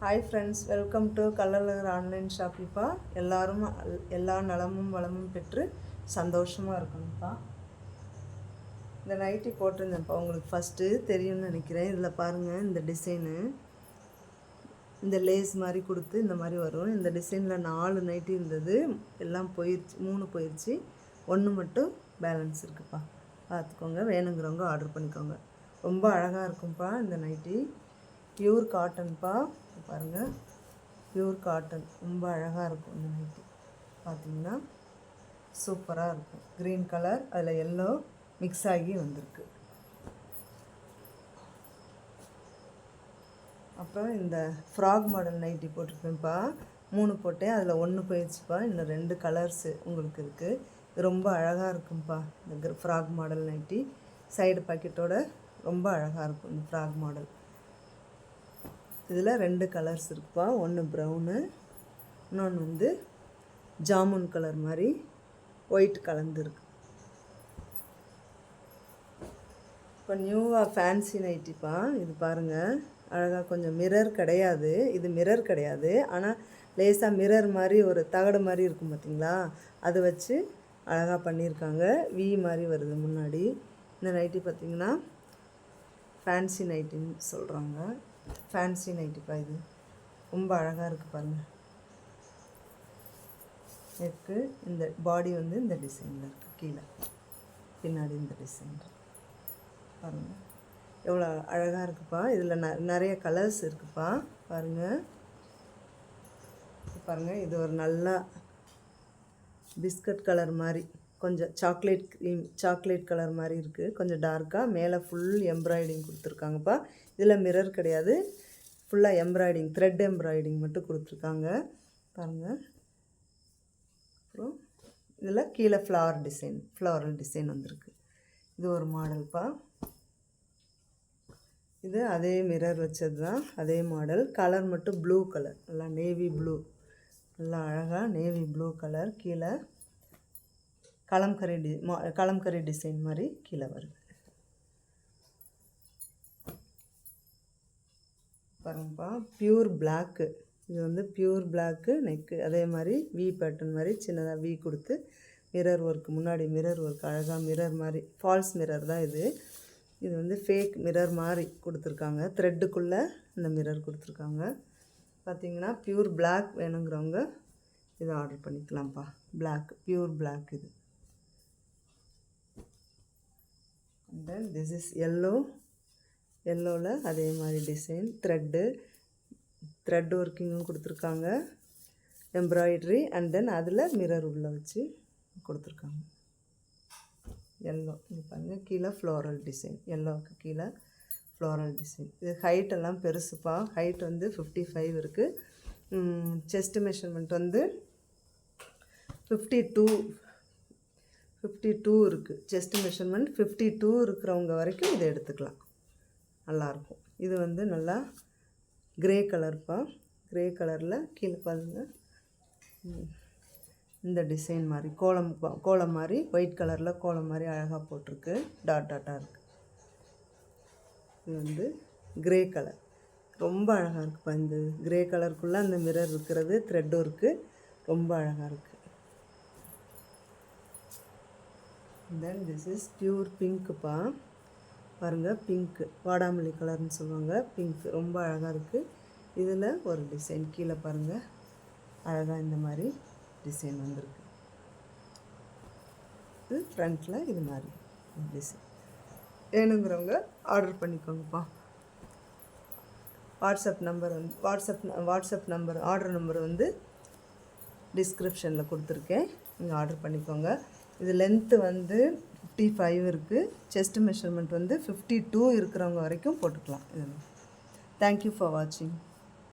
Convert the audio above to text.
Hi friends, welcome to colour online ஷாப்பிப்பா. எல்லாரும் எல்லா நலமும் வளமும் பெற்று சந்தோஷமாக இருக்கணும்ப்பா. இந்த நைட்டி போட்டிருந்தேன்ப்பா, உங்களுக்கு ஃபஸ்ட்டு தெரியும்னு நினைக்கிறேன். இதில் பாருங்கள், இந்த டிசைனு இந்த லேஸ் மாதிரி கொடுத்து இந்த மாதிரி வரும். இந்த டிசைனில் 4 நைட்டி இருந்தது, எல்லாம் போயிடுச்சு. 3 போயிடுச்சு, 1 மட்டும் பேலன்ஸ் இருக்குதுப்பா. பார்த்துக்கோங்க, வேணுங்கிறவங்க ஆர்டர் பண்ணிக்கோங்க. ரொம்ப அழகாக இருக்கும்ப்பா இந்த நைட்டி. பியூர் காட்டன்ப்பா. பாருங்கள், பியூர் காட்டன், ரொம்ப அழகாக இருக்கும் இந்த நைட்டி. பார்த்திங்கன்னா சூப்பராக இருக்கும். க்ரீன் கலர், அதில் எல்லோ மிக்ஸ் ஆகி வந்திருக்கு. அப்புறம் இந்த ஃப்ராக் மாடல் நைட்டி போட்டிருப்பேன்ப்பா. 3 போட்டேன், அதில் 1 போயிடுச்சுப்பா. இன்னும் 2 கலர்ஸு உங்களுக்கு இருக்குது. இது ரொம்ப அழகாக இருக்கும்ப்பா இந்த ஃப்ராக் மாடல் நைட்டி. சைடு பாக்கெட்டோட ரொம்ப அழகாக இருக்கும் இந்த ஃப்ராக் மாடல். இதில் 2 கலர்ஸ் இருக்குப்பா. ஒன்று ப்ரௌனு, இன்னொன்று வந்து ஜாமுன் கலர் மாதிரி ஒயிட் கலந்துருக்கு. இப்போ நியூவாக ஃபேன்சி நைட்டிப்பா. இது பாருங்கள், அழகாக கொஞ்சம் மிரர் கிடையாது, இது மிரர் கிடையாது, ஆனால் லேசாக மிரர் மாதிரி ஒரு தகடு மாதிரி இருக்கும் பார்த்திங்களா, அதை வச்சு அழகாக பண்ணியிருக்காங்க. வி மாதிரி வருது முன்னாடி. இந்த நைட்டி பார்த்திங்கன்னா ஃபேன்சி நைட்டின்னு சொல்கிறாங்க. ஃபேன்சி நைட்டிப்பா. இது ரொம்ப அழகாக இருக்குது பாருங்கள். நெக்கு, இந்த பாடி வந்து இந்த டிசைனில் இருக்குது. கீழே பின்னாடி இந்த டிசைன் பாருங்கள், எவ்வளோ அழகாக இருக்குப்பா. இதில் நிறைய கலர்ஸ் இருக்குப்பா. பாருங்கள் பாருங்கள், இது ஒரு நல்லா பிஸ்கட் கலர் மாதிரி, கொஞ்சம் சாக்லேட் கலர் மாதிரி இருக்குது. கொஞ்சம் டார்க்காக, மேலே ஃபுல் எம்ப்ராய்டிங் கொடுத்துருக்காங்கப்பா. இதில் மிரர் கிடையாது, ஃபுல்லாக எம்ப்ராய்டிங், த்ரெட் எம்ப்ராய்டிங் மட்டும் கொடுத்துருக்காங்க பாருங்கள். அப்புறம் இதில் கீழே ஃப்ளாரல் டிசைன் வந்திருக்கு. இது ஒரு மாடல்ப்பா. இது அதே மிரர் வச்சது தான், அதே மாடல். கலர் மட்டும் ப்ளூ கலர், நல்லா நேவி ப்ளூ, நல்லா அழகாக நேவி ப்ளூ கலர். கீழே கலம்கரி டிசைன் மாதிரி கீழே வருது பாருங்கப்பா. பியூர் பிளாக்கு, இது வந்து பியூர் பிளாக்கு நெக்கு. அதே மாதிரி வி பேட்டர்ன் மாதிரி சின்னதாக வி கொடுத்து மிரர் ஒர்க், முன்னாடி மிரர் ஒர்க் அழகாக மிரர் மாதிரி, ஃபால்ஸ் மிரர் தான் இது. இது வந்து ஃபேக் மிரர் மாதிரி கொடுத்துருக்காங்க. த்ரெட்டுக்குள்ளே இந்த மிரர் கொடுத்துருக்காங்க. பார்த்திங்கன்னா பியூர் பிளாக் வேணுங்கிறவங்க இதை ஆர்டர் பண்ணிக்கலாம்ப்பா. பிளாக், பியூர் பிளாக் இது. அண்ட் தென் திஸ் இஸ் எல்லோவில் அதே மாதிரி டிசைன், த்ரெட் ஒர்க்கிங்கும் கொடுத்துருக்காங்க, எம்ப்ராய்ட்ரி. அண்ட் தென் அதில் மிரர் உள்ளே வச்சு கொடுத்துருக்காங்க. எல்லோ, இது பாருங்கள், கீழே ஃப்ளோரல் டிசைன், எல்லோவுக்கு கீழே ஃப்ளோரல் டிசைன். இது ஹைட்டெல்லாம் பெருசுப்பா. ஹைட் வந்து 55 இருக்குது. செஸ்ட்டு மெஷர்மெண்ட் வந்து 52 இருக்குது. செஸ்ட்டு மெஷர்மெண்ட் 52 இருக்கிறவங்க வரைக்கும் இதை எடுத்துக்கலாம், நல்லாயிருக்கும். இது வந்து நல்லா க்ரே கலர்ப்பா. க்ரே கலரில் கீழே பாருங்கள், இந்த டிசைன் மாதிரி கோலம் மாதிரி, ஒயிட் கலரில் கோலம் மாதிரி அழகாக போட்டிருக்கு, டாட்டாக இருக்குது. இது வந்து க்ரே கலர், ரொம்ப அழகாக இருக்குப்பா. இந்த க்ரே கலருக்குள்ளே அந்த மிரர் இருக்கிறது, த்ரெட்டும் இருக்குது, ரொம்ப அழகாக இருக்குது. தென் திஸ் இஸ் பியூர் பிங்க்குப்பா. பாருங்கள், பிங்க்கு, வாடாமல்லி கலர்னு சொல்லுவாங்க, பிங்க், ரொம்ப அழகாக இருக்குது. இதில் ஒரு டிசைன் கீழே பாருங்கள், அழகாக இந்த மாதிரி டிசைன் வந்திருக்கு. இது ஃப்ரண்ட்டில் இது மாதிரி டிசைன். வேணுங்கிறவங்க ஆர்டர் பண்ணிக்கோங்கப்பா. வாட்ஸ்அப் நம்பர் ஆர்டர் நம்பர் வந்து டிஸ்கிரிப்ஷனில் கொடுத்துருக்கேன், நீங்கள் ஆர்டர் பண்ணிக்கோங்க. இது லென்த்து வந்து 55 இருக்குது. செஸ்ட்டு மெஷர்மெண்ட் வந்து 52 இருக்கிறவங்க வரைக்கும் போட்டுக்கலாம். இது தேங்க்யூ ஃபார் வாட்சிங்.